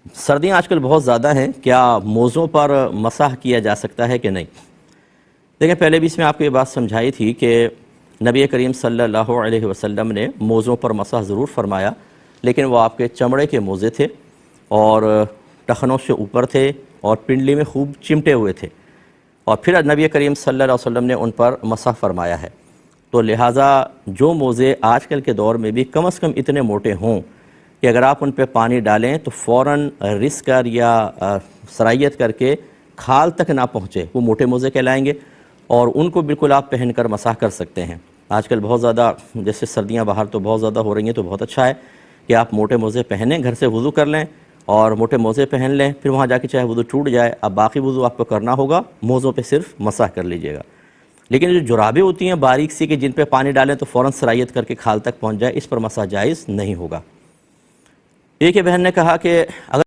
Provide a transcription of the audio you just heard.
سردیاں آج کل بہت زیادہ ہیں، کیا موزوں پر مسح کیا جا سکتا ہے کہ نہیں؟ دیکھیں، پہلے بھی اس میں آپ کو یہ بات سمجھائی تھی کہ نبی کریم صلی اللہ علیہ وسلم نے موزوں پر مسح ضرور فرمایا، لیکن وہ آپ کے چمڑے کے موزے تھے اور ٹخنوں سے اوپر تھے اور پنڈلی میں خوب چمٹے ہوئے تھے، اور پھر نبی کریم صلی اللہ علیہ وسلم نے ان پر مسح فرمایا ہے۔ تو لہٰذا جو موزے آج کل کے دور میں بھی کم از کم اتنے موٹے ہوں کہ اگر آپ ان پہ پانی ڈالیں تو فوراً رس کر یا سرائیت کر کے کھال تک نہ پہنچے، وہ موٹے موزے کہلائیں گے، اور ان کو بالکل آپ پہن کر مسح کر سکتے ہیں۔ آج کل بہت زیادہ جیسے سردیاں باہر تو بہت زیادہ ہو رہی ہیں، تو بہت اچھا ہے کہ آپ موٹے موزے پہنیں، گھر سے وضو کر لیں اور موٹے موزے پہن لیں، پھر وہاں جا کے چاہے وضو ٹوٹ جائے، اب باقی وضو آپ کو کرنا ہوگا، موزوں پہ صرف مسح کر لیجئے گا۔ لیکن جو جرابیں ہوتی ہیں باریک سی کہ جن پہ پانی ڈالیں تو فوراً سرائیت کر کے کھال تک پہنچ جائے، اس پر مسح جائز نہیں ہوگا۔ ایک بہن نے کہا کہ اگر